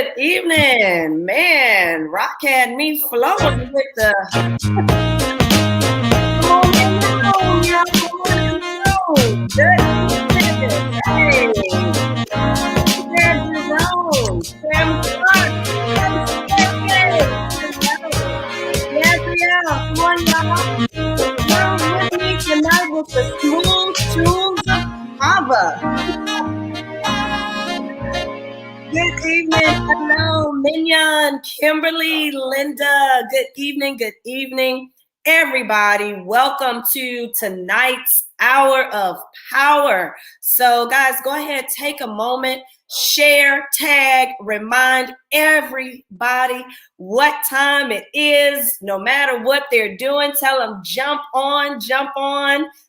Good evening, man. Rock had me flowing with the. Come on in the room, y'all. Come on in the room. Good evening. Hey, there's Jerome, Sam Clark, Sam Gabrielle. Come on, y'all. You're with me tonight with the smooth tunes of Hava. Good evening. Hello, Mignon, Kimberly, Linda. Good evening, everybody. Welcome to tonight's Hour of Power. So, guys, go ahead, take a moment, share, tag, remind everybody what time it is. No matter what they're doing, tell them jump on.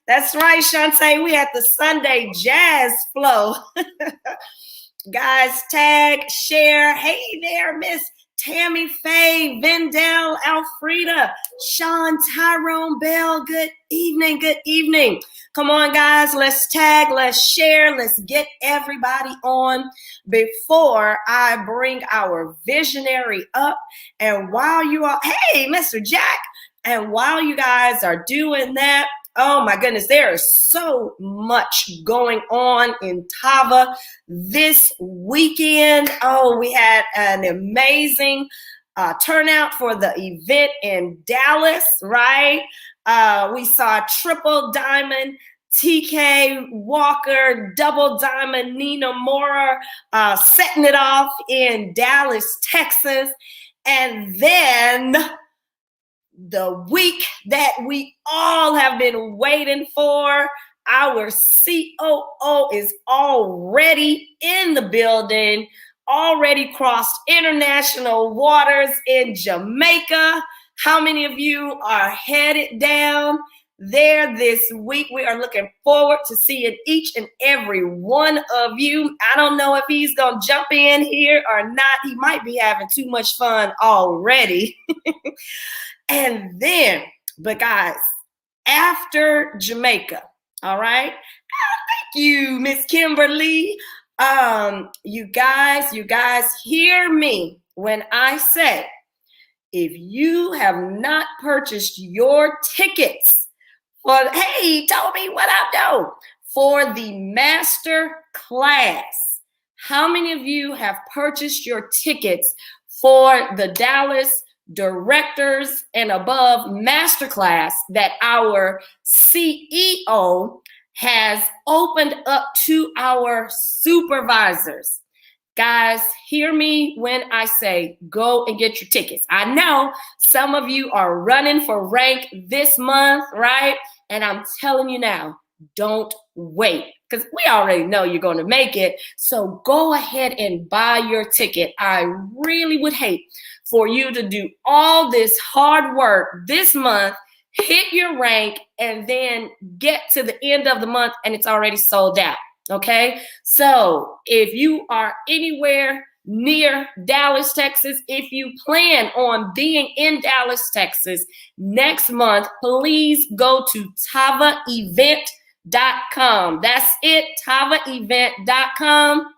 That's right, Shantae. We at the Sunday Jazz Flow. Guys, tag, share. Hey there, Miss Tammy Faye, Vendell, Alfreda, Sean, Tyrone Bell. Good evening. Come on, guys. Let's tag, let's share, let's get everybody on before I bring our visionary up. And while you are, hey, Mr. Jack, and while you guys are doing that, oh my goodness, there is so much going on in Tava this weekend. Oh, we had an amazing turnout for the event in Dallas, right? We saw Triple Diamond, TK Walker, Double Diamond, Nina Mora setting it off in Dallas, Texas. And then the week that we all have been waiting for, our COO is already in the building, already crossed international waters in Jamaica. How many of you are headed down there this week? We are looking forward to seeing each and every one of you. I don't know if he's going to jump in here or not. He might be having too much fun already. And then, but guys, after Jamaica, all right? Thank you, Miss Kimberly. You guys hear me when I say, if you have not purchased your tickets for, hey, Toby, what up, though? For the master class, how many of you have purchased your tickets for the Dallas Directors and Above Masterclass that our CEO has opened up to our supervisors? Guys, hear me when I say go and get your tickets. I know some of you are running for rank this month, right? And I'm telling you now, don't wait, because we already know you're going to make it. So go ahead and buy your ticket. I really would hate for you to do all this hard work this month, hit your rank, and then get to the end of the month and it's already sold out, okay? So if you are anywhere near Dallas, Texas, if you plan on being in Dallas, Texas next month, please go to TavaEvent.com. That's it, TavaEvent.com.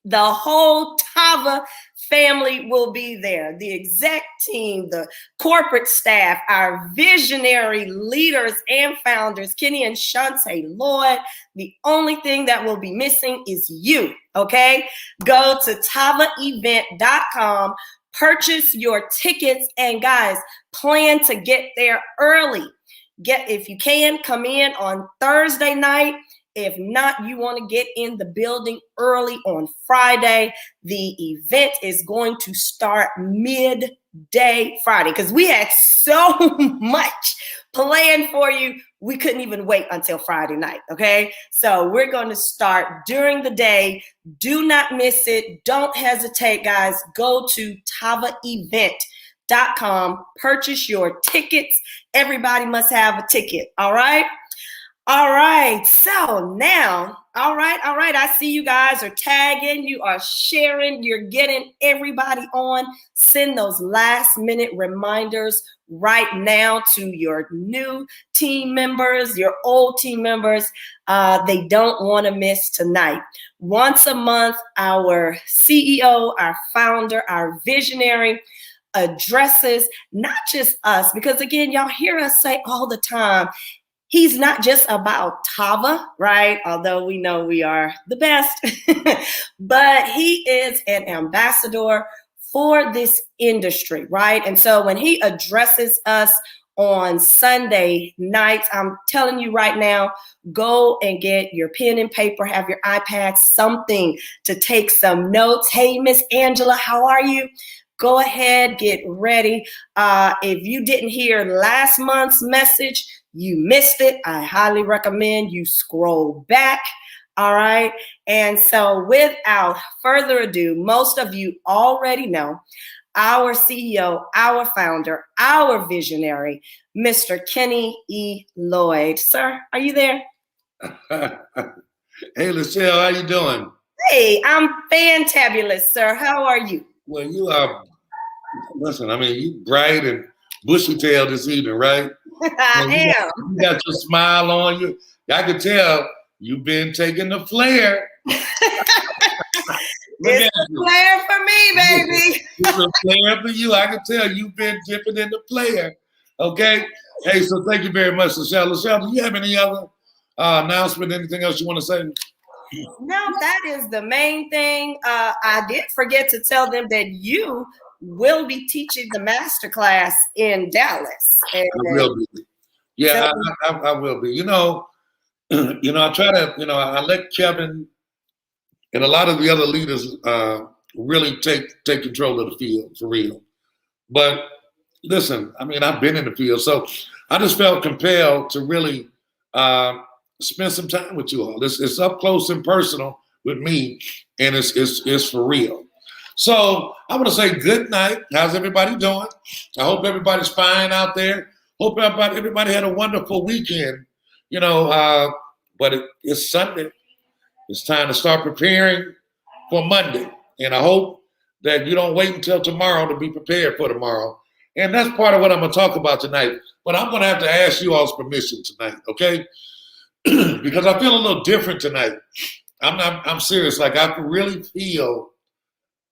The whole Tava family will be there. The exec team, the corporate staff, our visionary leaders and founders, Kenny and Shantae Lloyd. The only thing that will be missing is you, okay? Go to TavaEvent.com, purchase your tickets, and guys, plan to get there early. If you can, come in on Thursday night. If not, you want to get in the building early on Friday. The event is going to start midday Friday because we had so much planned for you. We couldn't even wait until Friday night, okay? So we're going to start during the day. Do not miss it. Don't hesitate, guys. Go to TavaEvent.com. Purchase your tickets. Everybody must have a ticket, all right? All right. So now, all right. I see you guys are tagging, you are sharing, you're getting everybody on. Send those last minute reminders right now to your new team members, your old team members. They don't want to miss tonight. Once a month, our CEO, our founder, our visionary addresses not just us, because again, y'all hear us say all the time, he's not just about Tava, right? Although we know we are the best, but he is an ambassador for this industry, right? And so when he addresses us on Sunday nights, I'm telling you right now, go and get your pen and paper, have your iPad, something to take some notes. Hey, Miss Angela, how are you? Go ahead, get ready. If you didn't hear last month's message, you missed it, I highly recommend you scroll back. All right. And so without further ado, most of you already know our CEO, our founder, our visionary, Mr. Kenny E. Lloyd. Sir, are you there? Hey, Lucille, how you doing? Hey, I'm fantabulous, sir. How are you? Well, you are, listen, I mean, you bright and bushy-tailed this evening, right? I am. You got your smile on you. I can tell you've been taking the flare. It's a flare for me, baby. It's a flare for you. I can tell you've been dipping in the flare. Okay? Hey, so thank you very much, Lachelle. Lachelle, do you have any other announcement, anything else you want to say? No, that is the main thing. I did forget to tell them that you will be teaching the masterclass in Dallas. I will be. Yeah, I will be. I try to, I let Kevin and a lot of the other leaders really take control of the field for real. But listen, I mean, I've been in the field, so I just felt compelled to really spend some time with you all. It's up close and personal with me, and it's for real. So I want to say good night. How's everybody doing? I hope everybody's fine out there. Hope everybody had a wonderful weekend. But it's Sunday. It's time to start preparing for Monday. And I hope that you don't wait until tomorrow to be prepared for tomorrow. And that's part of what I'm going to talk about tonight. But I'm going to have to ask you all's permission tonight, okay? Because I feel a little different tonight. I'm serious. Like I really feel,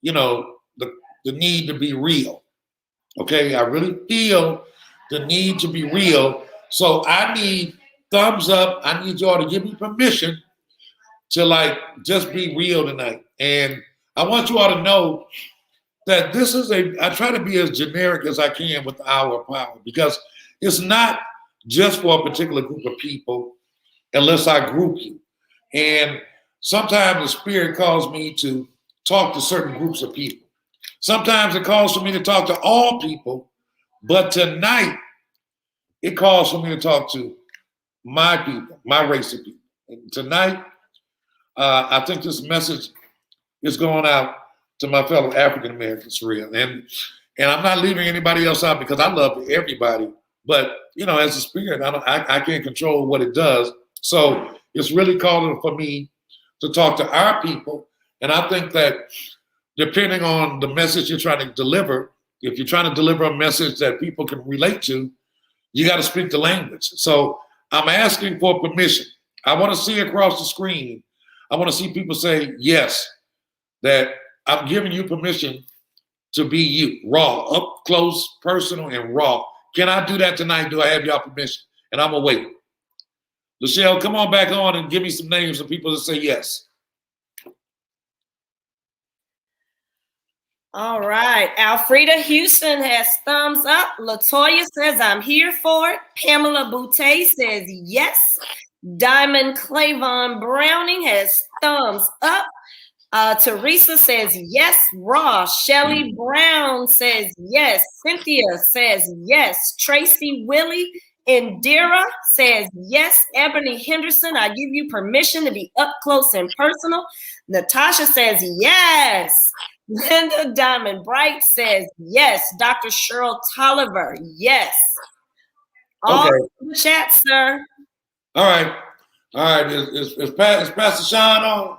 the need to be real. Okay, I really feel the need to be real. So I need thumbs up. I need y'all to give me permission to just be real tonight. And I want you all to know that I try to be as generic as I can with our power because it's not just for a particular group of people unless I group you. And sometimes the spirit calls me to talk to certain groups of people. Sometimes it calls for me to talk to all people, but tonight it calls for me to talk to my people, my race of people. And tonight, I think this message is going out to my fellow African Americans for real. And I'm not leaving anybody else out because I love everybody. But as a spirit, I can't control what it does. So it's really calling for me to talk to our people. And I think that depending on the message you're trying to deliver, if you're trying to deliver a message that people can relate to, you got to speak the language. So I'm asking for permission. I want to see across the screen. I want to see people say, yes, that I'm giving you permission to be you, raw, up close, personal, and raw. Can I do that tonight? Do I have y'all permission? And I'm going to wait. Lachelle, come on back on and give me some names of people that say yes. All right. Alfreda Houston has thumbs up. Latoya says, I'm here for it. Pamela Boutte says yes. Diamond Clavon Browning has thumbs up. Teresa says yes. Raw. Shelly Brown says yes. Cynthia says yes. Tracy Willie Indira says yes. Ebony Henderson, I give you permission to be up close and personal. Natasha says yes. Linda Diamond Bright says yes. Dr. Cheryl Tolliver, yes. All Okay. in the chat, sir. All right. All right. Is Pastor Sean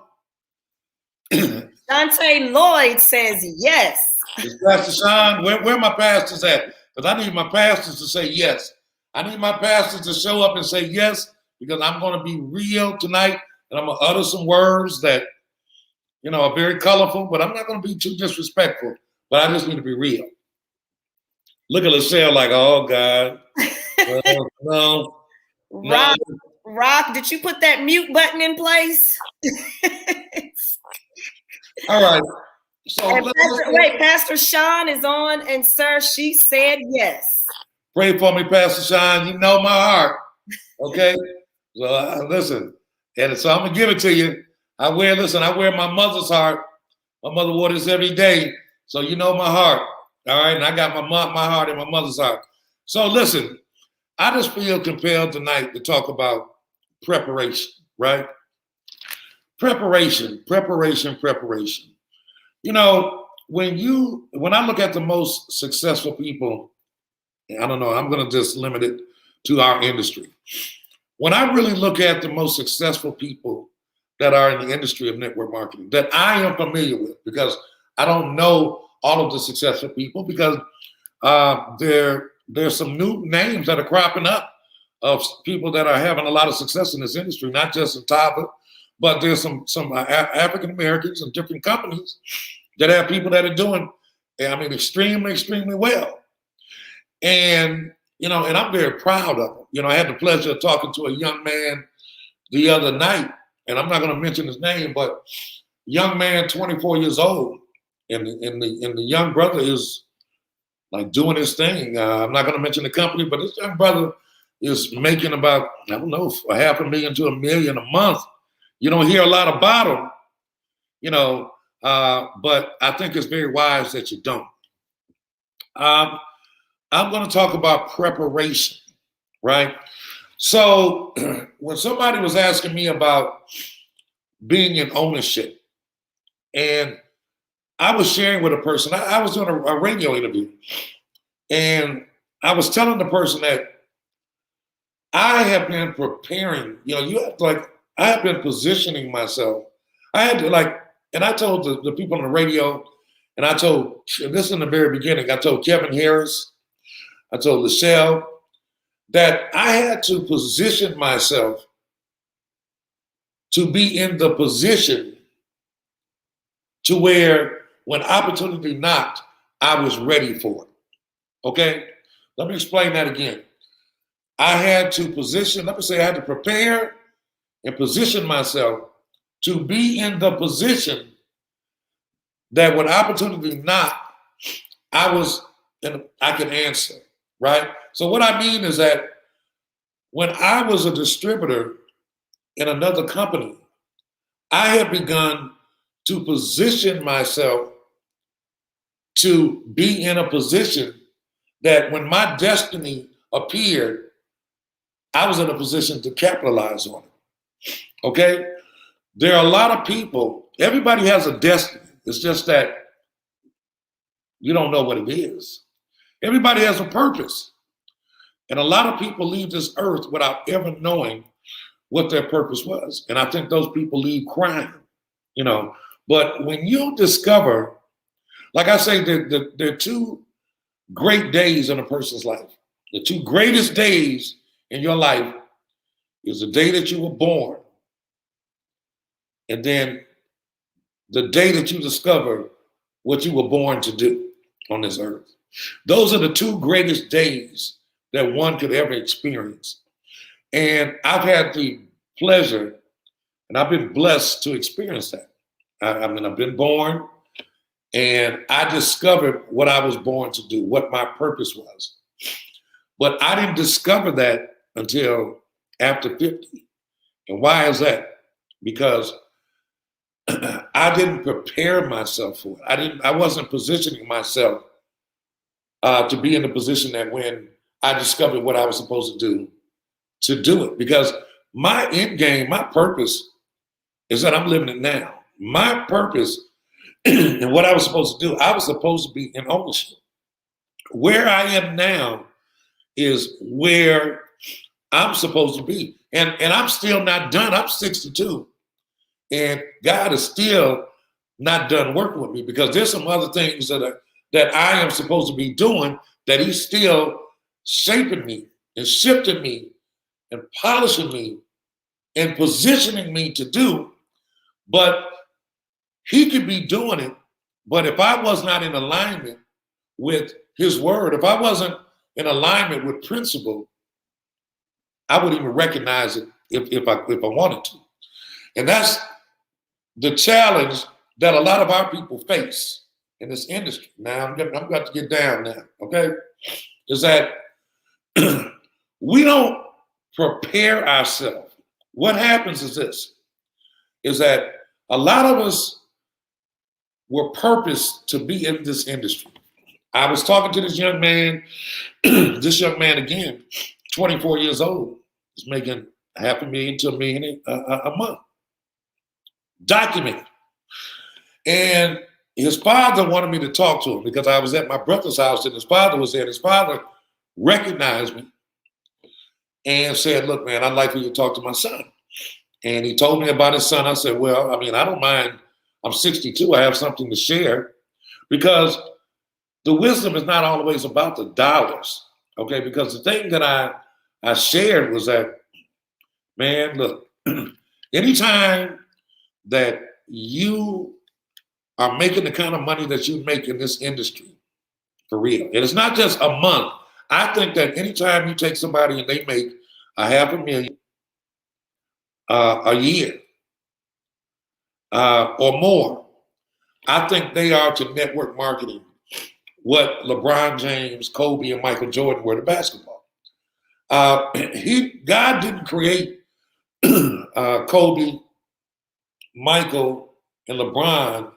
on? Dante Lloyd says yes. Is Pastor Sean? Where my pastors at? Because I need my pastors to say yes. I need my pastors to show up and say yes, because I'm going to be real tonight, and I'm going to utter some words that, are very colorful, but I'm not going to be too disrespectful. But I just need to be real. Look at Lachelle like, oh, God. No. Rock, did you put that mute button in place? All right. So Pastor Sean is on, and sir, she said yes. Pray for me, Pastor Sean. You know my heart. Okay? So listen, and so I'm gonna give it to you. I wear my mother's heart. My mother wore this every day. So you know my heart. All right, and I got my heart in my mother's heart. So listen, I just feel compelled tonight to talk about preparation, right? Preparation. When I look at the most successful people, I don't know, I'm going to just limit it to our industry. When I really look at the most successful people that are in the industry of network marketing that I am familiar with, because I don't know all of the successful people, because there's some new names that are cropping up of people that are having a lot of success in this industry, not just in Tava, but there's some African Americans and different companies that have people that are doing, extremely well. And, and I'm very proud of them. I had the pleasure of talking to a young man the other night, and I'm not going to mention his name, but young man, 24 years old, and the young brother is like doing his thing. I'm not going to mention the company, but this young brother is making about, I don't know, $500,000 to $1 million a month. You don't hear a lot about him, but I think it's very wise that you don't. I'm going to talk about preparation, right? So when somebody was asking me about being in ownership, and I was sharing with a person, I was doing a radio interview, and I was telling the person that I have been preparing, I have been positioning myself. I had to and I told the people on the radio, and I told, this in the very beginning, I told Kevin Harris, I told Lachelle, that I had to position myself to be in the position to where when opportunity knocked, I was ready for it. Okay? Let me explain that again. I had to prepare and position myself to be in the position that when opportunity knocked, I could answer, right? So what I mean is that when I was a distributor in another company, I had begun to position myself to be in a position that when my destiny appeared, I was in a position to capitalize on it. Okay? There are a lot of people, everybody has a destiny. It's just that you don't know what it is. Everybody has a purpose. And a lot of people leave this earth without ever knowing what their purpose was. And I think those people leave crying, But when you discover, like I say, there are two great days in a person's life. The two greatest days in your life is the day that you were born, and then the day that you discover what you were born to do on this earth. Those are the two greatest days that one could ever experience. And I've had the pleasure and I've been blessed to experience that. I've been born and I discovered what I was born to do, what my purpose was. But I didn't discover that until after 50. And why is that? Because I didn't prepare myself for it. I wasn't positioning myself to be in the position that when I discovered what I was supposed to do it. Because my end game, my purpose is that I'm living it now. My purpose and what I was supposed to do, I was supposed to be in ownership. Where I am now is where I'm supposed to be. And I'm still not done. I'm 62. And God is still not done working with me because there's some other things that I am supposed to be doing that he's still shaping me and shifting me and polishing me and positioning me to do. But he could be doing it. But if I was not in alignment with his word, if I wasn't in alignment with principle, I wouldn't even recognize it if I wanted to. And that's the challenge that a lot of our people face in this industry. Now, I'm got to get down now, okay? Is that we don't prepare ourselves. What happens is this, is that a lot of us were purposed to be in this industry. I was talking to this young man, again, 24 years old, is making $500,000 to $1 million a month. Documented. And his father wanted me to talk to him because I was at my brother's house and his father was there. His father recognized me and said, look, man, I'd like for you to talk to my son. And he told me about his son. I said, well, I mean, I don't mind. I'm 62. I have something to share because the wisdom is not always about the dollars, okay? Because the thing that I shared was that, man, look, anytime that you are making the kind of money that you make in this industry, for real, and it's not just a month. I think that anytime you take somebody and they make $500,000 a year or more, I think they are to network marketing what LeBron James, Kobe, and Michael Jordan were to basketball. God didn't create Kobe, Michael, and LeBron.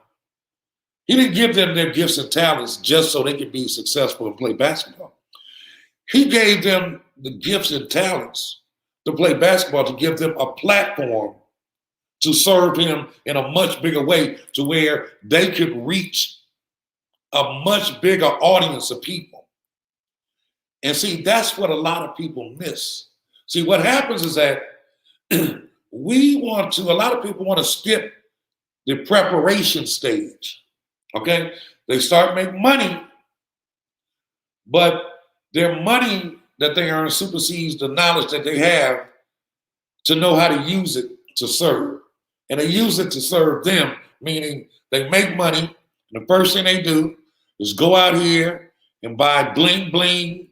He didn't give them their gifts and talents just so they could be successful and play basketball. He gave them the gifts and talents to play basketball, to give them a platform to serve him in a much bigger way to where they could reach a much bigger audience of people. And see, that's what a lot of people miss. See, what happens is that a lot of people want to skip the preparation stage, okay? They start making money, but their money that they earn supersedes the knowledge that they have to know how to use it to serve. And they use it to serve them, meaning they make money, and the first thing they do is go out here and buy bling bling.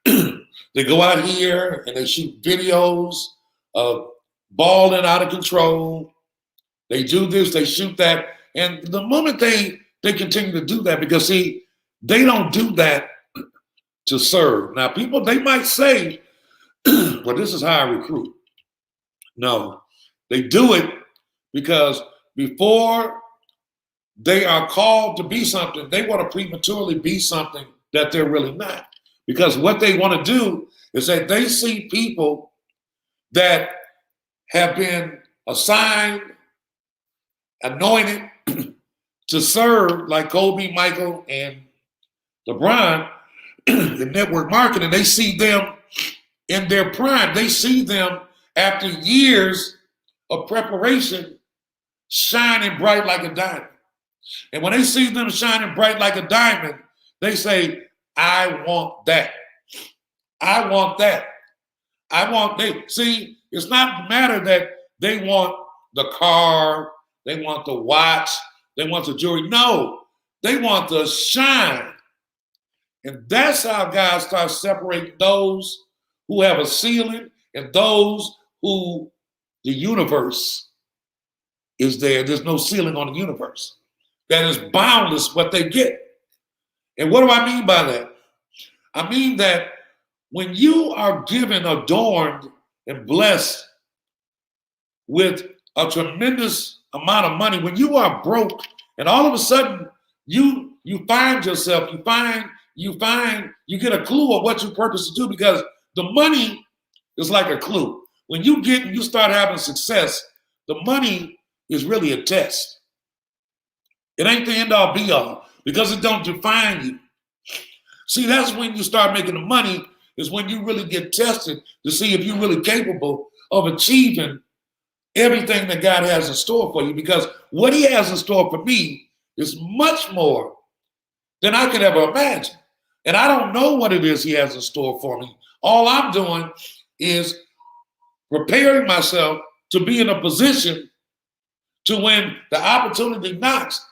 They go out here and they shoot videos of balling out of control. They do this, they shoot that. And the moment they continue to do that, because see, they don't do that to serve. Now, people, they might say, well, this is how I recruit. No, they do it because before they are called to be something, they want to prematurely be something that they're really not. Because what they want to do is that they see people that have been assigned, anointed to serve, like Kobe, Michael, and LeBron, the network marketing. They see them in their prime. They see them after years of preparation shining bright like a diamond. And when they see them shining bright like a diamond, they say, I want that. I want that. See, it's not the matter that they want the car, they want the watch, they want the jewelry. No, they want the shine. And that's how God starts separating those who have a ceiling and those who the universe is there. There's no ceiling on the universe. That is boundless what they get. And what do I mean by that? I mean that when you are given, adorned, and blessed with a tremendous amount of money, when you are broke and all of a sudden you find yourself, you get a clue of what you purpose to do, because the money is like a clue. When you start having success, the money is really a test. It ain't the end all be all because it don't define you. See, that's when you start making the money, is when you really get tested to see if you're really capable of achieving everything that God has in store for you. Because what he has in store for me is much more than I could ever imagine. And I don't know what it is he has in store for me. All I'm doing is preparing myself to be in a position to when the opportunity knocks,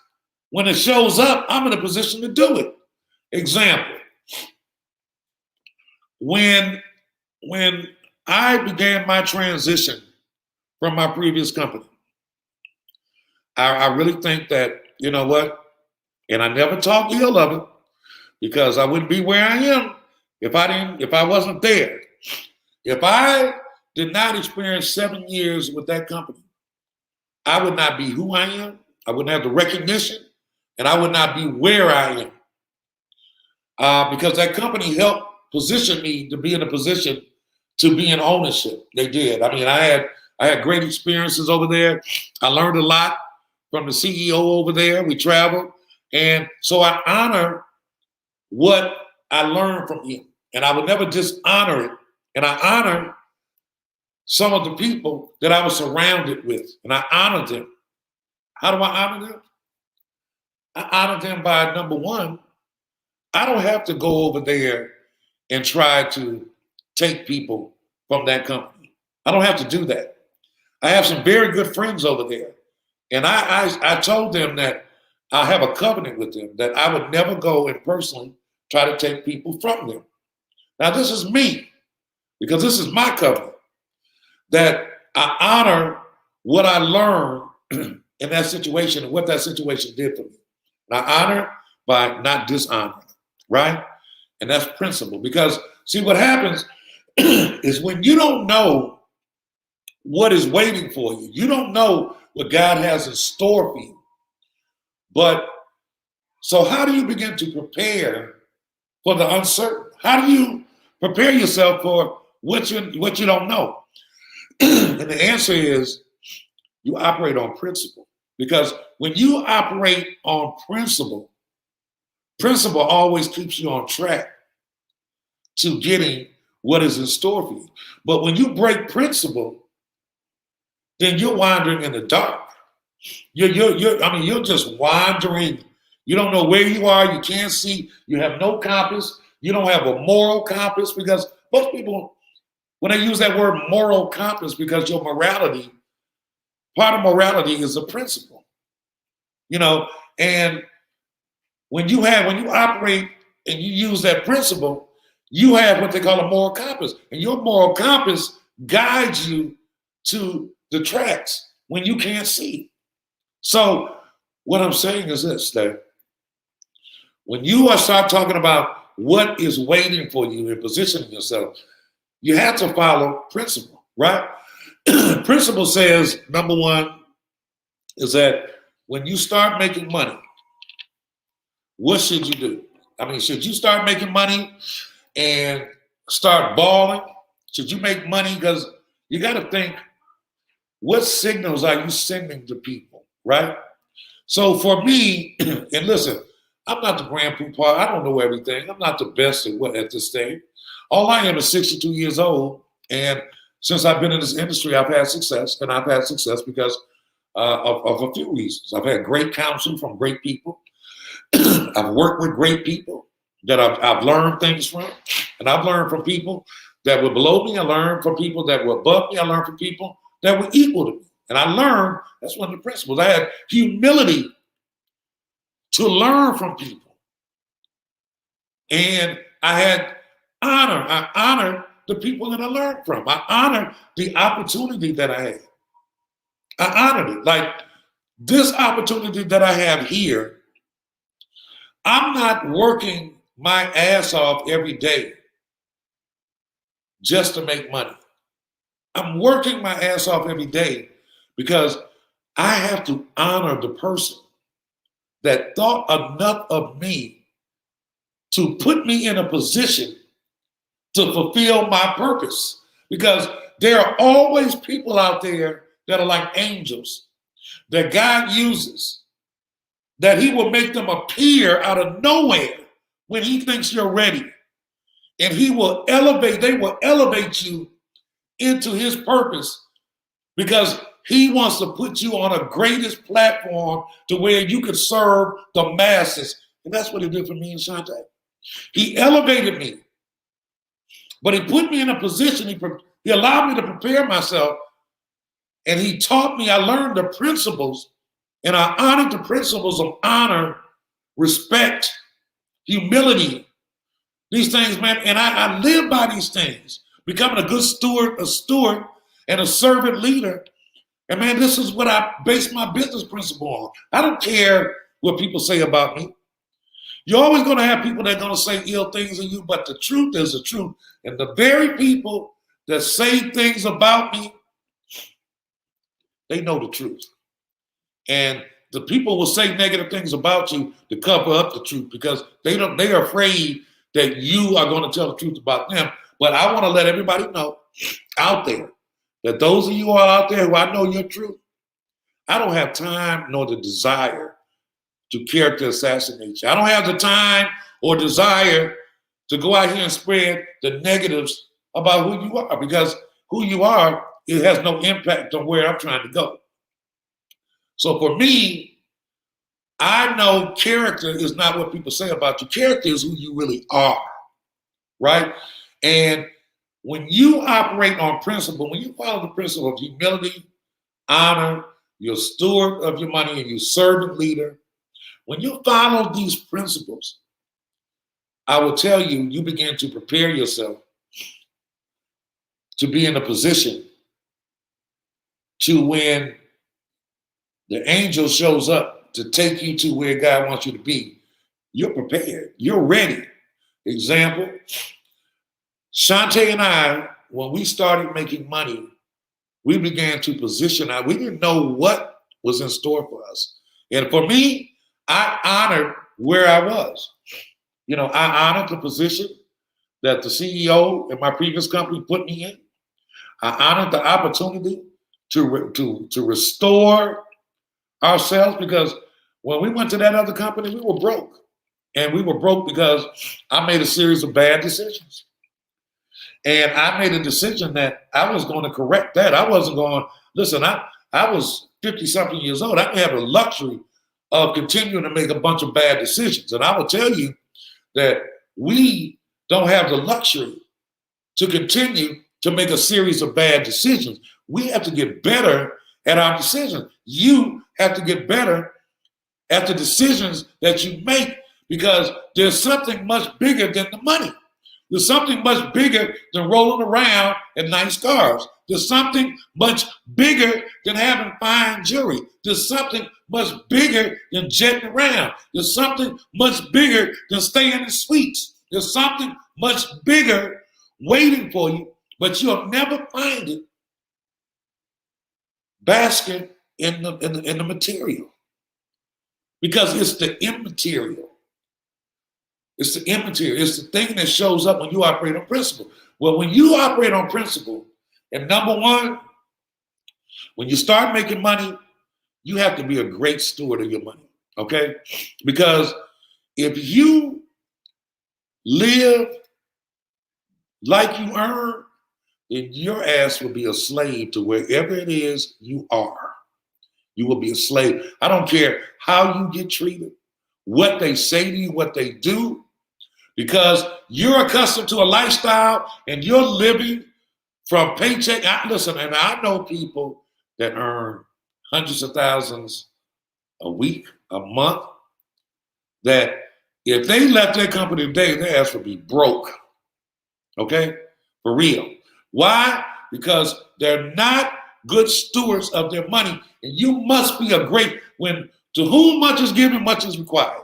when it shows up, I'm in a position to do it. Example, when I began my transition from my previous company, I really think that, you know what, and I never talk ill of it because I wouldn't be where I am if I wasn't there. If I did not experience 7 years with that company, I would not be who I am. I wouldn't have the recognition, and I would not be where I am. Because that company helped position me to be in a position to be in ownership. They did. I mean, I had great experiences over there. I learned a lot from the CEO over there. We traveled. And so I honor what I learned from him. And I would never dishonor it. And I honor some of the people that I was surrounded with. And I honor them. How do I honor them? I honor them by, number one, I don't have to go over there and try to take people from that company. I don't have to do that. I have some very good friends over there. And I told them that I have a covenant with them that I would never go and personally try to take people from them. Now, this is me, because this is my covenant, that I honor what I learned in that situation and what that situation did for me. And I honor by not dishonoring, right? And that's principle. Because, see, what happens is when you don't know what is waiting for you, you don't know what God has in store for you. But so how do you begin to prepare for the uncertain? How do you prepare yourself for what you don't know? And the answer is you operate on principle. Because when you operate on principle, principle always keeps you on track to getting what is in store for you. But when you break principle, then you're wandering in the dark. You're just wandering. You don't know where you are. You can't see. You have no compass. You don't have a moral compass, because most people, when they use that word moral compass, because your morality, part of morality is a principle, and when you operate and you use that principle, you have what they call a moral compass, and your moral compass guides you to the tracks when you can't see. So what I'm saying is this, that when you start talking about what is waiting for you and positioning yourself, you have to follow principle, right? Principle says, number one, is that when you start making money, what should you do? I mean, should you start making money and start balling? Should you make money? Because you got to think, what signals are you sending to people, right? So for me, and listen, I'm not the grand poobah. I don't know everything. I'm not the best at this thing. All I am is 62 years old. And since I've been in this industry, I've had success. And I've had success because of a few reasons. I've had great counsel from great people. I've worked with great people that I've learned things from. And I've learned from people that were below me. I learned from people that were above me. I learned from people that were equal to me. And I learned, that's one of the principles. I had humility to learn from people. And I had honor. I honored the people that I learned from. I honored the opportunity that I had. I honored it. Like this opportunity that I have here, I'm not working my ass off every day just to make money. I'm working my ass off every day because I have to honor the person that thought enough of me to put me in a position to fulfill my purpose. Because there are always people out there that are like angels that God uses, that he will make them appear out of nowhere when he thinks you're ready. And they will elevate you into his purpose because he wants to put you on a greatest platform to where you could serve the masses. And that's what he did for me and Shante. He elevated me, but he put me in a position, he allowed me to prepare myself, and he taught me, I learned the principles, and I honored the principles of honor, respect, humility, these things, man. And I live by these things, becoming a good steward, and a servant leader. And man, this is what I base my business principle on. I don't care what people say about me. You're always going to have people that are going to say ill things of you, but the truth is the truth. And the very people that say things about me, they know the truth. And the people will say negative things about you to cover up the truth because they're afraid that you are going to tell the truth about them. But I want to let everybody know out there that those of you all out there who I know your truth, I don't have time nor the desire to character assassinate you. I don't have the time or desire to go out here and spread the negatives about who you are, because who you are, it has no impact on where I'm trying to go. So for me, I know character is not what people say about you. Character is who you really are, right? And when you operate on principle, when you follow the principle of humility, honor, you're steward of your money, and you're servant leader, when you follow these principles, I will tell you, you begin to prepare yourself to be in a position to when the angel shows up to take you to where God wants you to be, you're prepared. You're ready. Example, Shante and I, when we started making money, we began to position we didn't know what was in store for us. And for me, I honored where I was. You know, I honored the position that the CEO in my previous company put me in. I honored the opportunity to restore ourselves, because when we went to that other company, we were broke. And we were broke because I made a series of bad decisions. And I made a decision that I was going to correct that. I wasn't going, listen, I was 50-something years old. I didn't have the luxury of continuing to make a bunch of bad decisions. And I will tell you that we don't have the luxury to continue to make a series of bad decisions. We have to get better at our decisions. You have to get better at the decisions that you make, because there's something much bigger than the money. There's something much bigger than rolling around in nice cars. There's something much bigger than having fine jewelry. There's something much bigger than jetting around. There's something much bigger than staying in suites. There's something much bigger waiting for you, but you'll never find it basking in the material, because it's the immaterial. It's the immaterial. It's the thing that shows up when you operate on principle. Well, when you operate on principle, and number one, when you start making money, you have to be a great steward of your money, okay? Because if you live like you earn, then your ass will be a slave to wherever it is you are. You will be a slave. I don't care how you get treated, what they say to you, what they do, because you're accustomed to a lifestyle and you're living from paycheck. Listen, and I know people that earn hundreds of thousands a week, a month, that if they left their company today, their ass would be broke. Okay? For real. Why? Because they're not good stewards of their money. And you must be to whom much is given, much is required.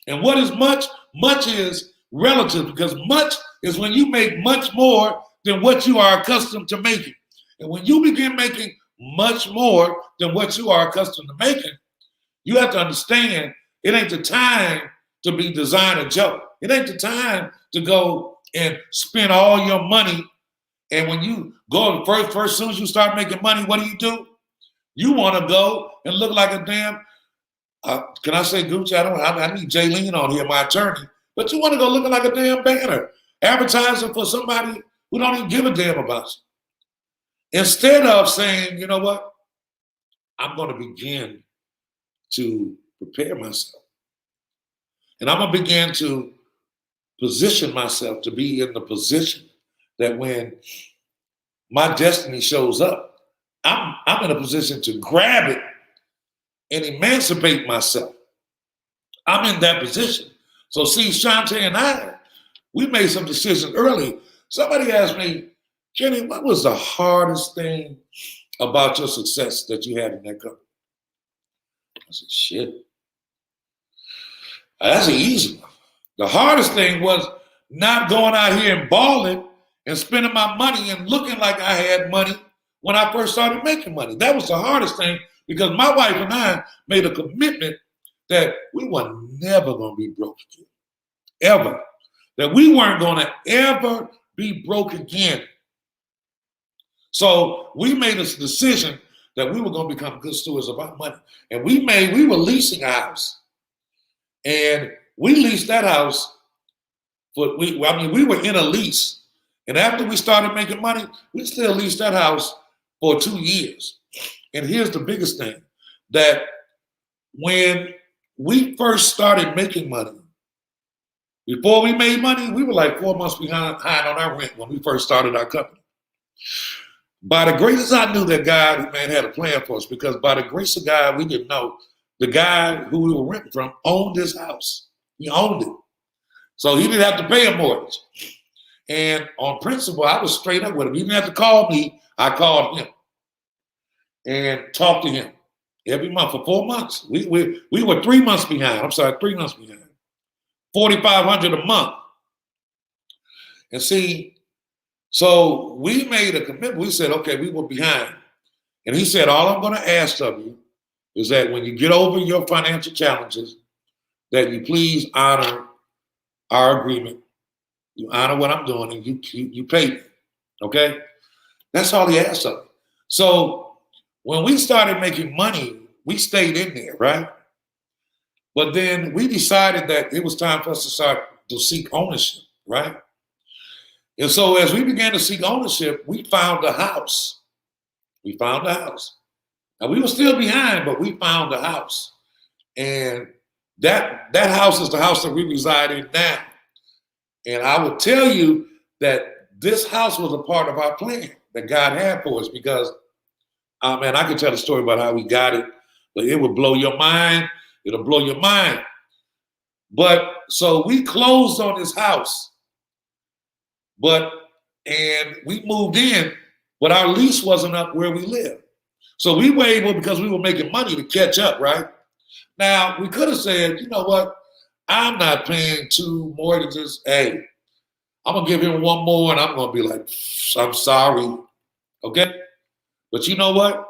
And what is much? Much is relative, because much is when you make much more than what you are accustomed to making. And when you begin making much more than what you are accustomed to making, you have to understand it ain't the time to be designer Joe. It ain't the time to go and spend all your money. And when you go first, as soon as you start making money, what do? You want to go and look like a damn, can I say Gucci? I need Jaylene on here, my attorney. But you want to go looking like a damn banner. advertising for somebody who don't even give a damn about you. Instead of saying, you know what, I'm going to begin to prepare myself. And I'm going to begin to position myself to be in the position that when my destiny shows up, I'm in a position to grab it and emancipate myself. I'm in that position. So see, Shantae and I, we made some decisions early. Somebody asked me, Kenny, what was the hardest thing about your success that you had in that company? I said, shit. That's an easy one. The hardest thing was not going out here and balling and spending my money and looking like I had money when I first started making money. That was the hardest thing because my wife and I made a commitment that we were never going to be broke again. Ever. That we weren't going to ever be broke again. So we made a decision that we were going to become good stewards of our money. And we were leasing a house. And we leased that house we were in a lease. And after we started making money, we still leased that house for 2 years. And here's the biggest thing, that when we first started making money, before we made money, we were like 4 months behind on our rent when we first started our company. By the grace, I knew that God, man, had a plan for us, because by the grace of God, we didn't know the guy who we were renting from owned this house. He owned it. So he didn't have to pay a mortgage. And on principle, I was straight up with him. He didn't have to call me. I called him and talked to him every month for 4 months. We were 3 months behind. I'm sorry, 3 months behind. $4,500 a month. And see, so we made a commitment. We said, okay, we were behind. And he said, all I'm going to ask of you is that when you get over your financial challenges, that you please honor our agreement. You honor what I'm doing, and you pay me. Okay? That's all he asked of me. So when we started making money, we stayed in there, right? But then we decided that it was time for us to start to seek ownership, right? And so as we began to seek ownership, we found a house. We found a house. Now we were still behind, but we found a house. And that house is the house that we reside in now. And I would tell you that this house was a part of our plan that God had for us, because, man, I could tell the story about how we got it, but it would blow your mind. It'll blow your mind. But so we closed on this house, and we moved in, but our lease wasn't up where we lived. So we were able, because we were making money, to catch up, right? Now, we could have said, you know what? I'm not paying 2 mortgages. Hey, I'm going to give him 1 more, and I'm going to be like, I'm sorry. Okay? But you know what?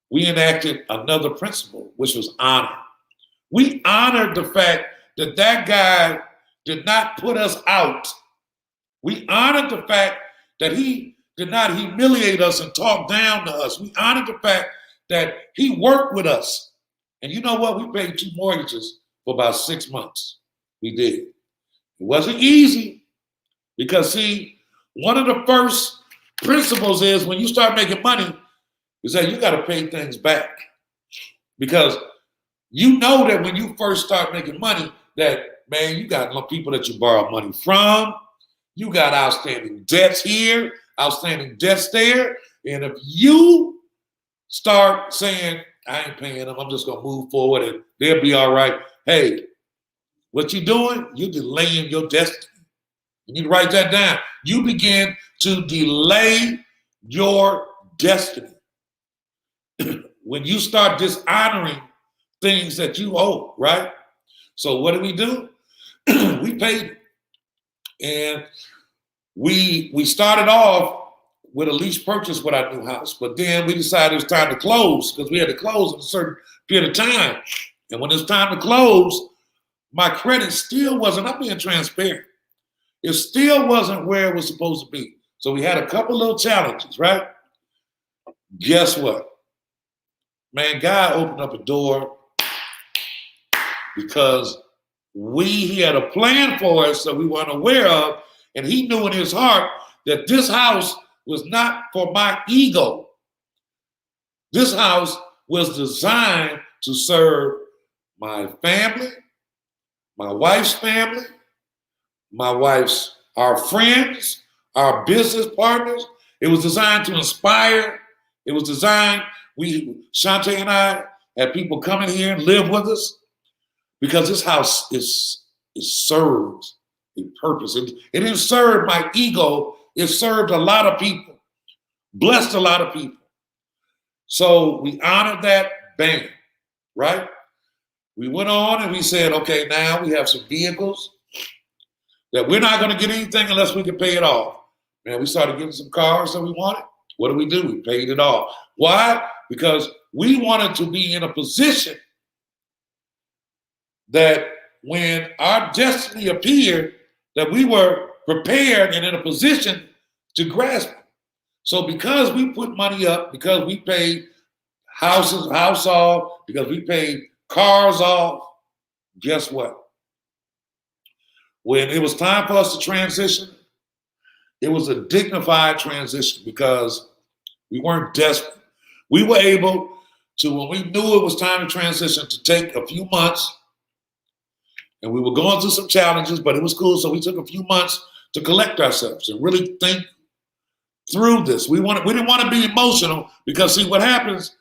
We enacted another principle, which was honor. We honored the fact that that guy did not put us out. We honored the fact that he did not humiliate us and talk down to us. We honored the fact that he worked with us. And you know what? We paid 2 mortgages for about 6 months. We did. It wasn't easy, because, see, one of the first principles is when you start making money is that you got to pay things back. Because you know that when you first start making money, that, man, you got people that you borrow money from. You got outstanding debts here, outstanding debts there. And if you start saying, I ain't paying them, I'm just going to move forward and they'll be all right. Hey, what you doing? You're delaying your destiny. You need to write that down. You begin to delay your destiny when you start dishonoring things that you owe, right? So what do? We paid. And we started off with a lease purchase with our new house, but then we decided it was time to close, because we had to close in a certain period of time. And when it's time to close, my credit still wasn't, I'm being transparent, it still wasn't where it was supposed to be. So we had a couple little challenges, right? Guess what? Man, God opened up a door, because he had a plan for us that we weren't aware of, And he knew in his heart that this house was not for my ego. This house was designed to serve my family, my wife's family, our friends, our business partners. It was designed to inspire. It was designed, Shantae and I had people come in here and live with us because this house serves a purpose. It didn't serve my ego. It served a lot of people, blessed a lot of people. So we honored that, bam, right? We went on and we said, okay, now we have some vehicles that we're not going to get anything unless we can pay it off. Man, we started getting some cars that we wanted. What do? We paid it off. Why? Because we wanted to be in a position that when our destiny appeared, that we were prepared and in a position to grasp it. So because we put money up, because we paid house off, because we paid cars off, guess what? When it was time for us to transition, it was a dignified transition because we weren't desperate. We were able to, when we knew it was time to transition, to take a few months, and we were going through some challenges, but it was cool. So we took a few months to collect ourselves and really think through this. We didn't want to be emotional because, see, what happens,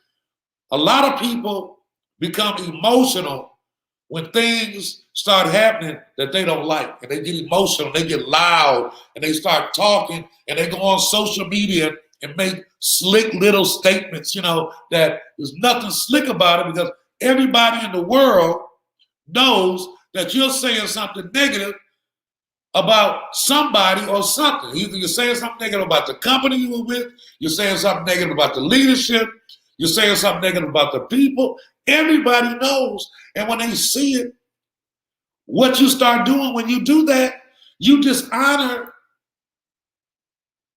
a lot of people become emotional when things start happening that they don't like, and they get emotional, they get loud, and they start talking, and they go on social media and make slick little statements, that there's nothing slick about it because everybody in the world knows that you're saying something negative about somebody or something. Either you're saying something negative about the company you were with, you're saying something negative about the leadership, you're saying something negative about the people. Everybody knows. And when they see it, what you start doing when you do that, you dishonor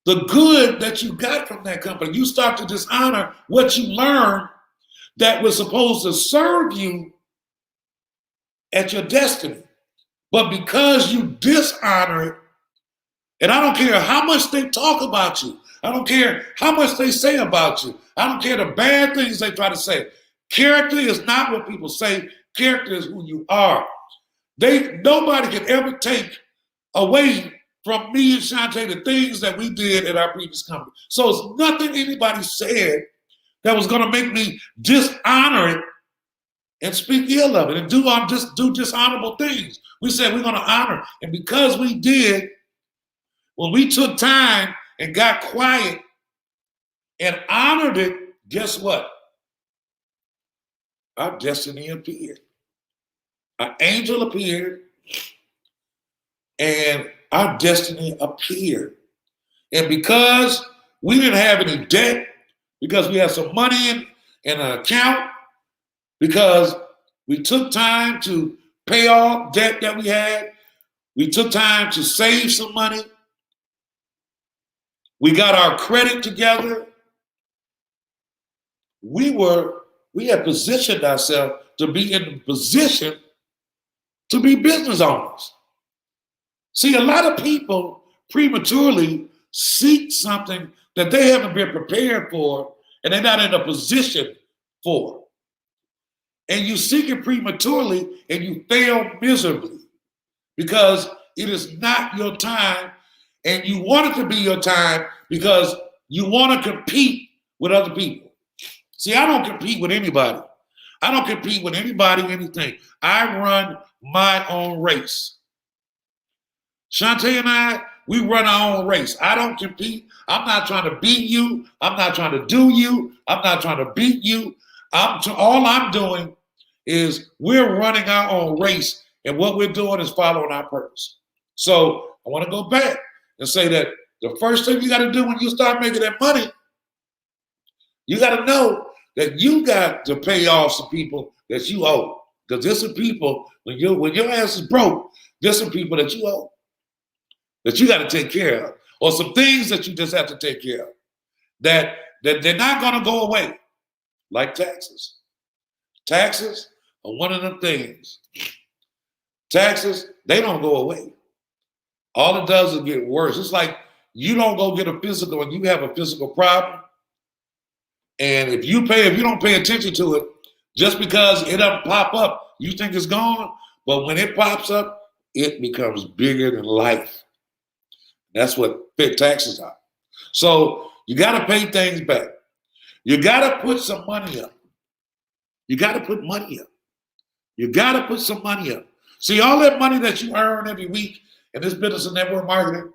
the good that you got from that company. You start to dishonor what you learned that was supposed to serve you at your destiny. But because you dishonor it, and I don't care how much they talk about you, I don't care how much they say about you, I don't care the bad things they try to say. Character is not what people say. Character is who you are. Nobody can ever take away from me and Shantae the things that we did at our previous company. So it's nothing anybody said that was going to make me dishonor it and speak ill of it and do dishonorable things. We said we're going to honor. And because we did, when we took time and got quiet and honored it, guess what? Our destiny appeared. An angel appeared, and our destiny appeared. And because we didn't have any debt, because we had some money in an account, because we took time to pay off debt that we had, we took time to save some money, we got our credit together, we had positioned ourselves to be in the position to be business owners. See, a lot of people prematurely seek something that they haven't been prepared for and they're not in a position for. And you seek it prematurely and you fail miserably because it is not your time, and you want it to be your time because you want to compete with other people. See, I don't compete with anybody. I don't compete with anybody, anything. I run my own race. Shantae and I, we run our own race. I don't compete. I'm not trying to beat you. I'm not trying to do you. I'm not trying to beat you. All I'm doing is we're running our own race, and what we're doing is following our purpose. So I want to go back and say that the first thing you got to do when you start making that money, you got to know that you got to pay off some people that you owe. Because there's some people, when your ass is broke, there's some people that you owe, that you got to take care of, or some things that you just have to take care of, that they're not going to go away, like taxes. Taxes are one of them things. Taxes, they don't go away. All it does is get worse. It's like you don't go get a physical and you have a physical problem. And if you don't pay attention to it, just because it doesn't pop up, you think it's gone. But when it pops up, it becomes bigger than life. That's what fit taxes are. So you got to pay things back. You got to put some money up. You got to put money up. You got to put some money up. See, all that money that you earn every week in this business of network marketing,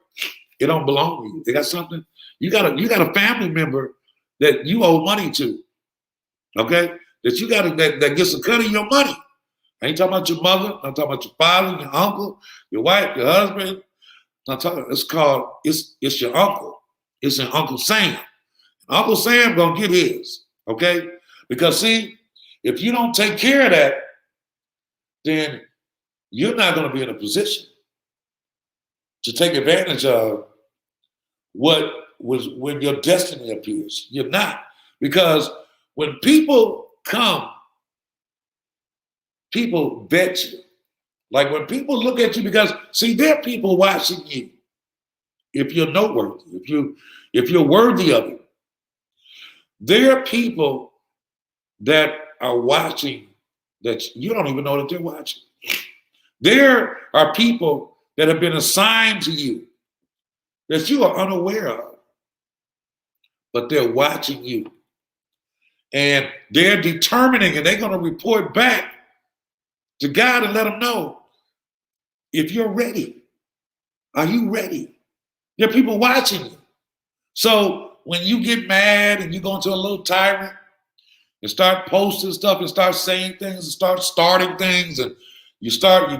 it don't belong to you. They got something. You got a family member that you owe money to. Okay? That you got that gets a cut of your money. I ain't talking about your mother. I'm talking about your father, your uncle, your wife, your husband. It's your uncle. It's your Uncle Sam. Uncle Sam gonna get his, okay? Because see, if you don't take care of that, then you're not gonna be in a position to take advantage of when your destiny appears. You're not. Because when people come, people bet you. Like when people look at you, because see, there are people watching you. If you're noteworthy, if you're worthy of it, there are people that are watching that you don't even know that they're watching. There are people that have been assigned to you that you are unaware of, but they're watching you. And they're determining, and they're going to report back to God and let them know if you're ready. Are you ready? There are people watching you. So when you get mad and you go into a little tyrant and start posting stuff and start saying things and start starting things and you start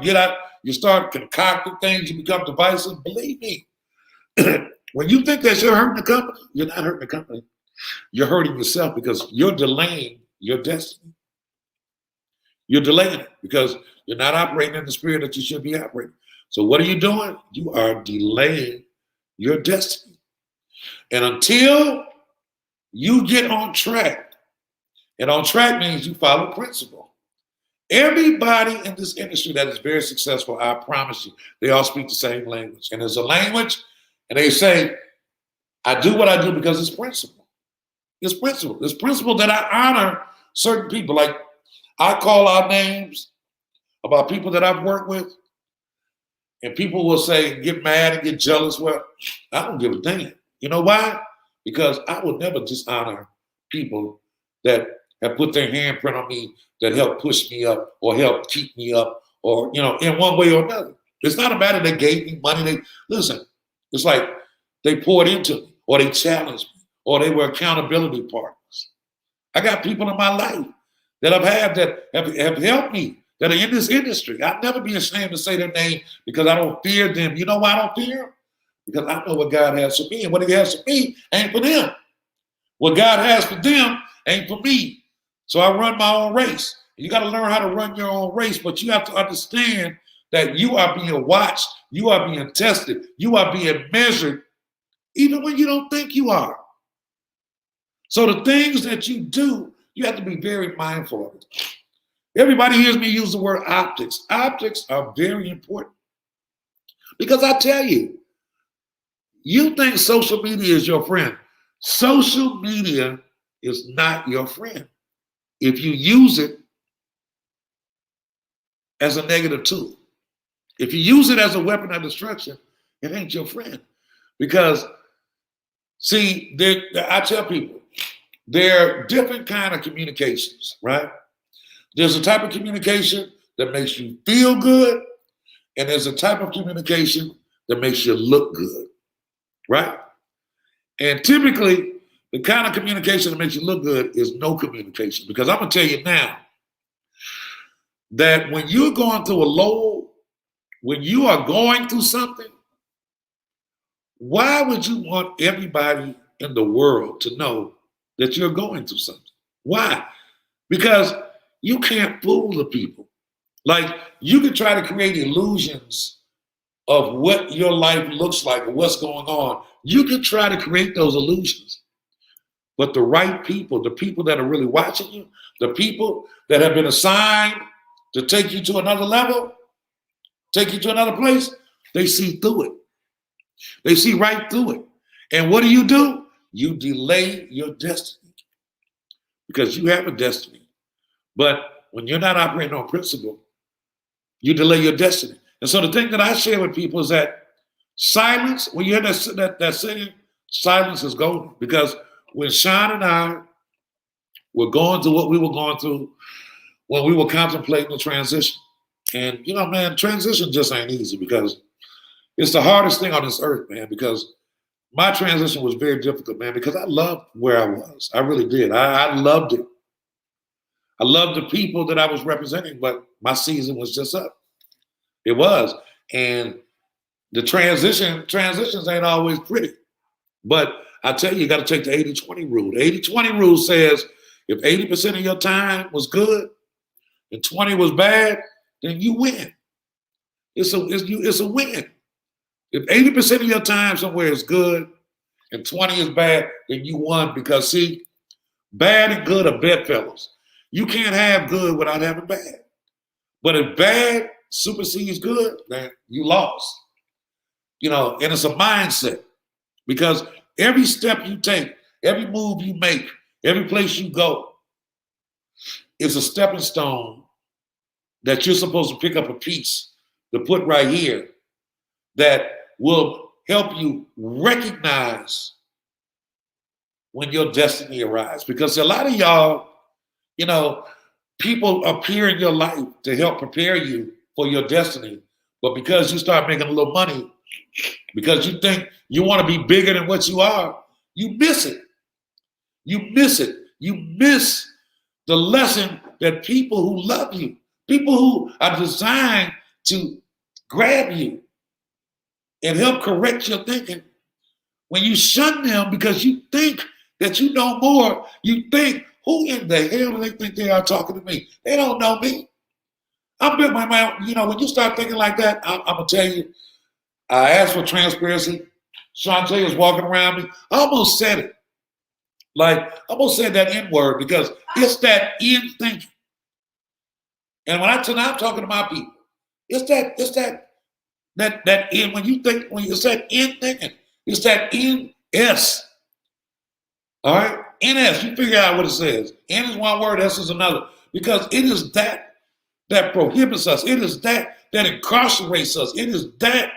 concocting things, you become divisive, believe me. When you think that you're hurting the company, you're not hurting the company. You're hurting yourself because you're delaying your destiny. You're delaying it because you're not operating in the spirit that you should be operating. So what are you doing? You are delaying your destiny. And until you get on track, and on track means you follow principle. Everybody in this industry that is very successful, I promise you, they all speak the same language. And there's a language, and they say, I do what I do because it's principle. It's principle. It's principle that I honor certain people. Like I call out names about people that I've worked with, and people will say, get mad and get jealous. Well, I don't give a damn. You know why? Because I will never dishonor people that have put their handprint on me, that help push me up or help keep me up, or, in one way or another. It's not a matter they gave me money. Listen, it's like they poured into me, or they challenged me, or they were accountability partners. I got people in my life that I've had that have helped me, that are in this industry. I'll never be ashamed to say their name because I don't fear them. You know why I don't fear them? Because I know what God has for me, and what he has for me ain't for them. What God has for them ain't for me. So I run my own race. You got to learn how to run your own race, but you have to understand that you are being watched, you are being tested, you are being measured, even when you don't think you are. So the things that you do, you have to be very mindful of it. Everybody hears me use the word optics. Optics are very important. Because I tell you, you think social media is your friend. Social media is not your friend if you use it as a negative tool. If you use it as a weapon of destruction, it ain't your friend. Because, see, I tell people, there are different kind of communications, right? There's a type of communication that makes you feel good, and there's a type of communication that makes you look good, right? And typically, the kind of communication that makes you look good is no communication. Because I'm going to tell you now that when you're going through a low, when you are going through something, why would you want everybody in the world to know that you're going through something? Why? Because you can't fool the people. Like, you can try to create illusions of what your life looks like or what's going on. You can try to create those illusions. But the right people, the people that are really watching you, the people that have been assigned to take you to another level, take you to another place, they see through it. They see right through it. And what do? You delay your destiny because you have a destiny. But when you're not operating on principle, you delay your destiny. And so the thing that I share with people is that silence, when you hear that saying, silence is golden. Because when Sean and I were going through what we were going through when we were contemplating the transition, and man, transition just ain't easy because it's the hardest thing on this earth, man, because my transition was very difficult, man, because I loved where I was. I really did. I loved it. I loved the people that I was representing, but my season was just up. It was. And the transitions ain't always pretty. But I tell you, you got to take the 80-20 rule. The 80-20 rule says if 80% of your time was good and 20 was bad, then you win. It's a win. If 80% of your time somewhere is good and 20 is bad, then you won because, see, bad and good are bedfellows. You can't have good without having bad. But if bad supersedes good, then you lost. And it's a mindset because every step you take, every move you make, every place you go is a stepping stone that you're supposed to pick up a piece to put right here that will help you recognize when your destiny arrives. Because a lot of y'all, people appear in your life to help prepare you for your destiny. But because you start making a little money, because you think you want to be bigger than what you are, you miss it. You miss it. You miss the lesson that people who love you, people who are designed to grab you and help correct your thinking, when you shun them because you think that you know more, you think, who in the hell do they think they are talking to me? They don't know me. I'm big, my man. When you start thinking like that, I'm going to tell you, I asked for transparency. Shantae is walking around me. I almost said it. I almost said that N-word because it's that in thinking. And I'm talking to my people, it's that in, when it's that in thinking, it's that NS. All right? NS, you figure out what it says. N is one word, S is another. Because it is that prohibits us. It is that incarcerates us. It is that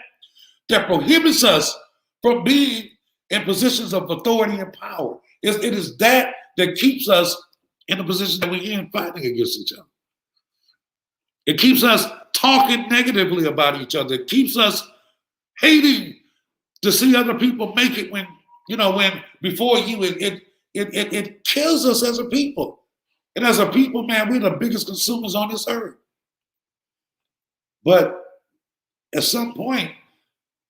prohibits us from being in positions of authority and power. It is that keeps us in the position that we're in, fighting against each other. It keeps us talking negatively about each other. It keeps us hating to see other people make it when before you, it kills us as a people. And as a people, man, we're the biggest consumers on this earth. But at some point,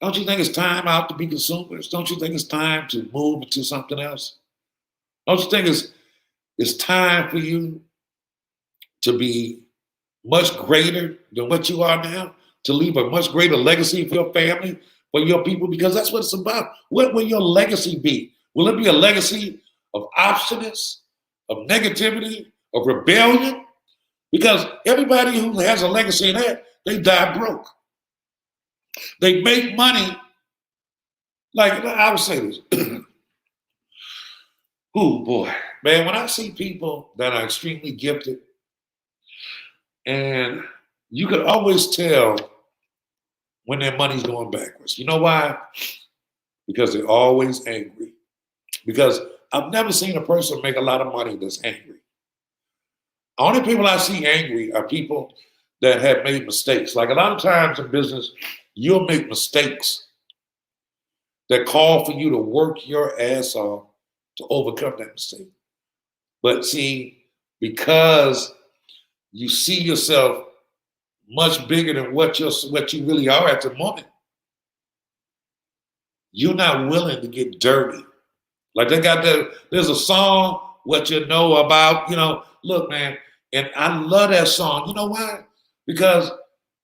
don't you think it's time out to be consumers? Don't you think it's time to move into something else? Don't you think it's time for you to be much greater than what you are now, to leave a much greater legacy for your family, for your people? Because that's what it's about. What will your legacy be? Will it be a legacy of obstinance, of negativity, of rebellion? Because everybody who has a legacy in that, they die broke. They make money. I would say this. Oh boy, man, when I see people that are extremely gifted, and you could always tell when their money's going backwards. You know why? Because they're always angry. Because I've never seen a person make a lot of money that's angry. Only people I see angry are people that have made mistakes. Like a lot of times in business, you'll make mistakes that call for you to work your ass off to overcome that mistake. But see, because you see yourself much bigger than what you really are at the moment, you're not willing to get dirty. Like there's a song, What You Know About, look, man, and I love that song. You know why? Because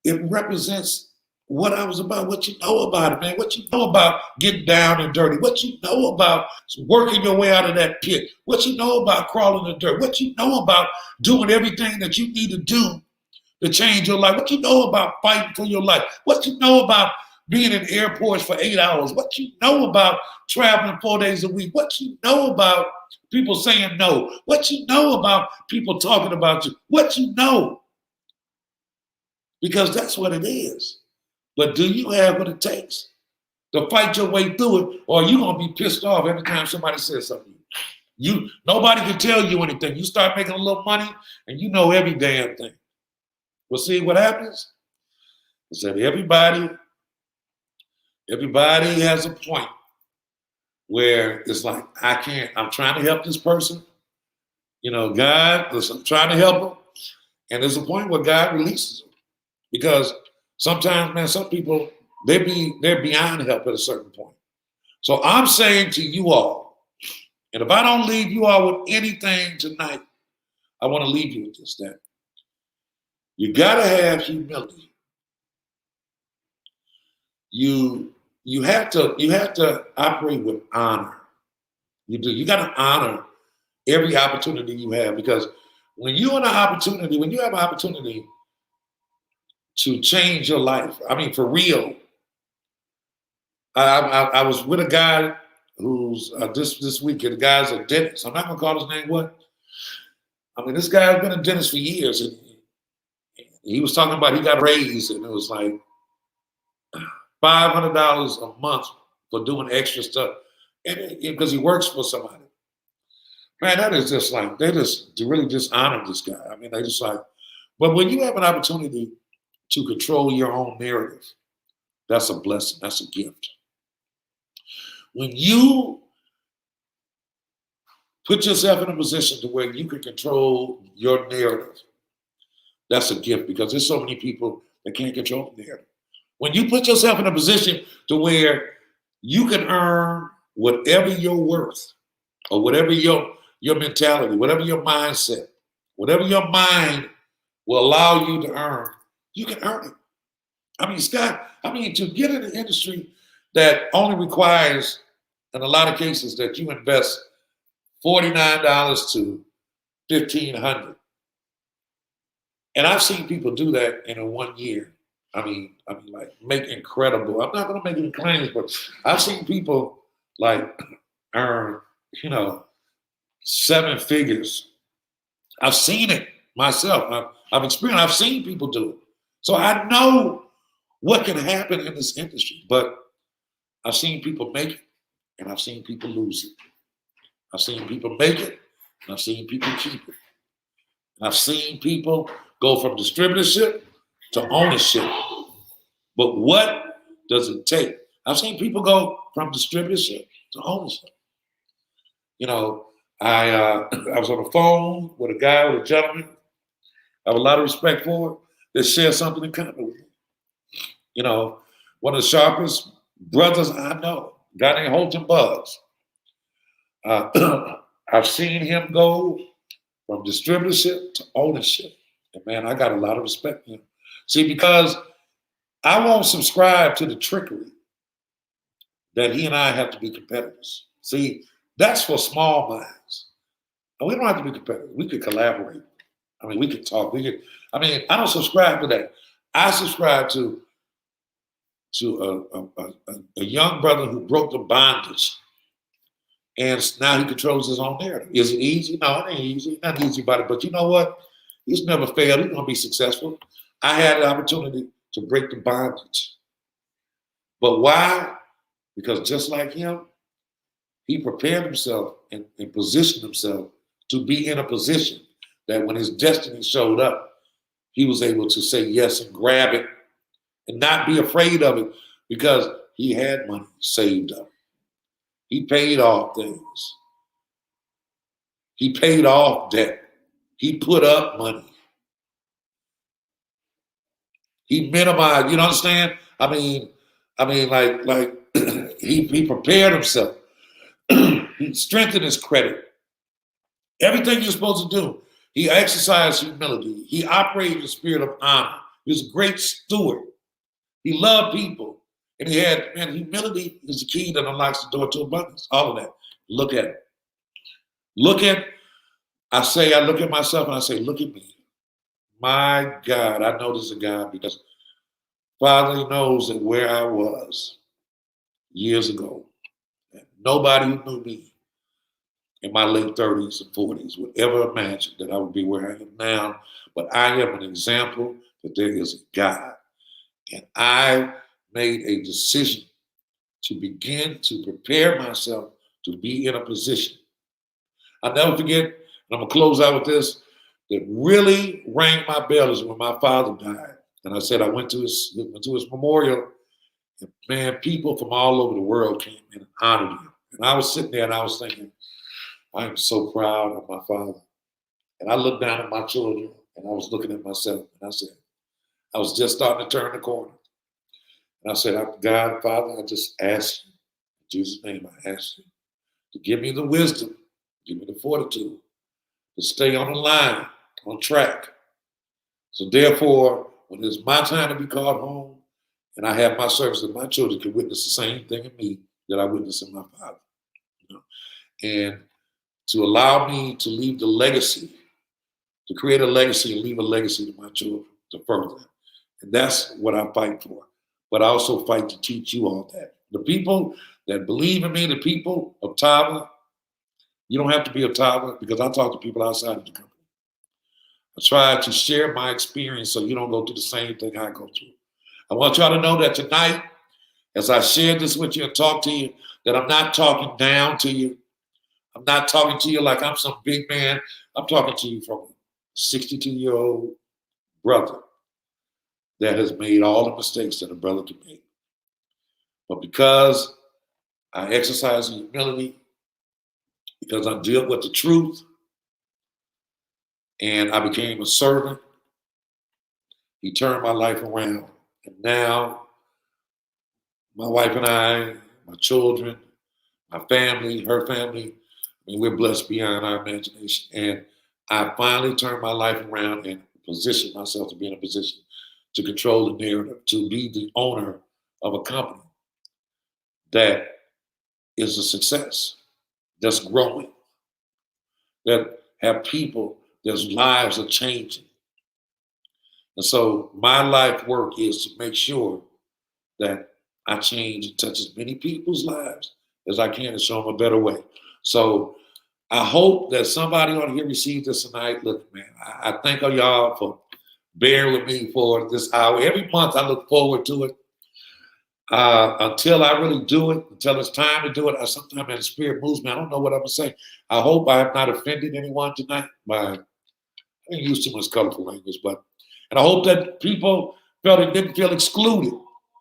it represents what I was about, what you know about it, man. What you know about getting down and dirty. What you know about working your way out of that pit. What you know about crawling in the dirt. What you know about doing everything that you need to do to change your life. What you know about fighting for your life. What you know about being in airports for 8 hours? What you know about traveling 4 days a week? What you know about people saying no? What you know about people talking about you? What you know? Because that's what it is. But do you have what it takes to fight your way through it, or are you gonna be pissed off every time somebody says something? Nobody can tell you anything. You start making a little money and you know every damn thing. Well, see what happens? Is that everybody has a point where it's like, I'm trying to help this person. You know, God, I'm trying to help them. And there's a point where God releases them. Because sometimes, man, some people, they're beyond help at a certain point. So I'm saying to you all, and if I don't leave you all with anything tonight, I want to leave you with this, that you gotta have humility. You have to operate with honor. You do. You gotta honor every opportunity you have, because when you have an opportunity to change your life, I mean, for real. I was with a guy who's this weekend. The guy's a dentist. I'm not gonna call his name what. I mean, this guy's been a dentist for years, and he was talking about he got raised, and it was like $500 a month for doing extra stuff, and because he works for somebody. Man, that is just like they really just honor this guy. I mean, they just like. But when you have an opportunity to control your own narrative, that's a blessing. That's a gift. When you put yourself in a position to where you can control your narrative, that's a gift, because there's so many people that can't control the narrative. When you put yourself in a position to where you can earn whatever you're worth, or whatever your mentality, whatever your mindset, whatever your mind will allow you to earn, you can earn it. I mean, Scott, to get in an industry that only requires, in a lot of cases, that you invest $49 to $1,500. And I've seen people do that in a 1 year. I mean, like make incredible. I'm not going to make any claims, but I've seen people like earn, 7 figures. I've seen it myself. I've experienced. I've seen people do it. So I know what can happen in this industry. But I've seen people make it, and I've seen people lose it. I've seen people make it, and I've seen people keep it. And I've seen people go from distributorship to ownership. But what does it take? I've seen people go from distributorship to ownership. I was on the phone with a gentleman I have a lot of respect for, that shares something in common with me. One of the sharpest brothers I know, a guy named Holton Buggs. I've seen him go from distributorship to ownership. And man, I got a lot of respect for him. See, because I won't subscribe to the trickery that he and I have to be competitors. See, that's for small minds. And we don't have to be competitive. We could collaborate. I mean, we could talk. I don't subscribe to that. I subscribe to a young brother who broke the bondage, and now he controls his own narrative. Is it easy? No, it ain't easy. Not easy about it. But you know what? He's never failed. He's going to be successful. I had the opportunity to break the bondage. But why? Because just like him, he prepared himself and positioned himself to be in a position that when his destiny showed up, he was able to say yes and grab it and not be afraid of it, because he had money saved up. He paid off things. He paid off debt. He put up money. He minimized, you understand? Like he prepared himself. He strengthened his credit. Everything you're supposed to do. He exercised humility. He operated the spirit of honor. He was a great steward. He loved people. And humility is the key that unlocks the door to abundance. All of that. Look at it. I look at myself and I say, look at me. My God, I know this is a God, because Father knows that where I was years ago, and nobody who knew me in my late 30s and 40s would ever imagine that I would be where I am now. But I am an example that there is a God. And I made a decision to begin to prepare myself to be in a position. I'll never forget, and I'm going to close out with this, that really rang my bell is when my father died. And I said I went to his memorial, and man, people from all over the world came in and honored him. And I was sitting there and I was thinking, I am so proud of my father. And I looked down at my children and I was looking at myself and I said, I was just starting to turn the corner. And I said, God, Father, I just ask you, in Jesus' name, I ask you to give me the wisdom, give me the fortitude to stay on the line, on track. So therefore, when it's my time to be called home and I have my service, that my children can witness the same thing in me that I witnessed in my father. You know? And to allow me to leave the legacy, to create a legacy and leave a legacy to my children to further them. And that's what I fight for. But I also fight to teach you all that. The people that believe in me, the people of Tyler, you don't have to be a Tyler because I talk to people outside of the company. I try to share my experience so you don't go through the same thing I go through. I want y'all to know that tonight, as I share this with you and talk to you, that I'm not talking down to you. I'm not talking to you like I'm some big man. I'm talking to you from a 62-year-old brother that has made all the mistakes that a brother can make. But because I exercise humility, because I deal with the truth, and I became a servant, he turned my life around. And now, my wife and I, my children, my family, her family, I mean, we're blessed beyond our imagination. And I finally turned my life around and positioned myself to be in a position to control the narrative, to be the owner of a company that is a success, that's growing, that have people, there's lives are changing. And so my life work is to make sure that I change and touch as many people's lives as I can and show them a better way. So I hope that somebody on here receives this tonight. Look, man, I thank all y'all for bearing with me for this hour. Every month I look forward to it. Until I really do it, until it's time to do it, I sometimes the spirit moves me. I don't know what I'm gonna say. I hope I have not offended anyone tonight. I didn't use too much colorful language, and I hope that people didn't feel excluded.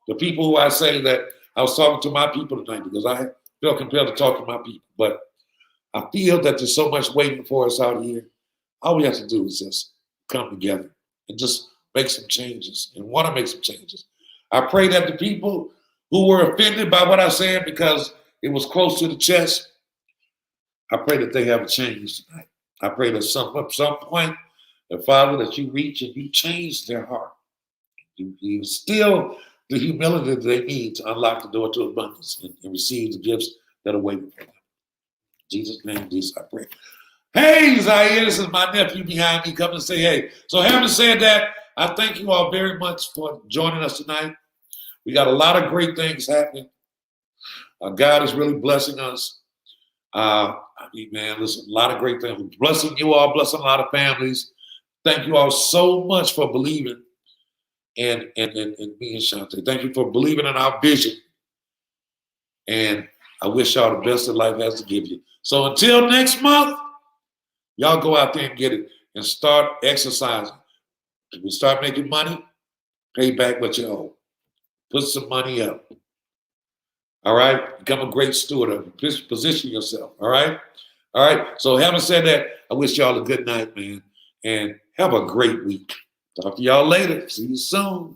The people who I say that I was talking to my people tonight because I felt compelled to talk to my people. But I feel that there's so much waiting for us out here. All we have to do is just come together and just make some changes and want to make some changes. I pray that the people who were offended by what I said because it was close to the chest, I pray that they have a change tonight. I pray that at some point, the Father, that you reach and you change their heart. You instill the humility that they need to unlock the door to abundance and receive the gifts that are waiting for them. In Jesus' name, Jesus, I pray. Hey, Zaire, this is my nephew behind me. Come and say hey. So having said that, I thank you all very much for joining us tonight. We got a lot of great things happening. God is really blessing us. Man, listen, a lot of great things. We're blessing you all, blessing a lot of families. Thank you all so much for believing in me and Shante. Thank you for believing in our vision. And I wish y'all the best that life has to give you. So until next month, y'all go out there and get it and start exercising. If we start making money, pay back what you owe. Put some money up. All right? Become a great steward of it. Position yourself. All right? All right? So having said that, I wish y'all a good night, man. And have a great week. Talk to y'all later. See you soon.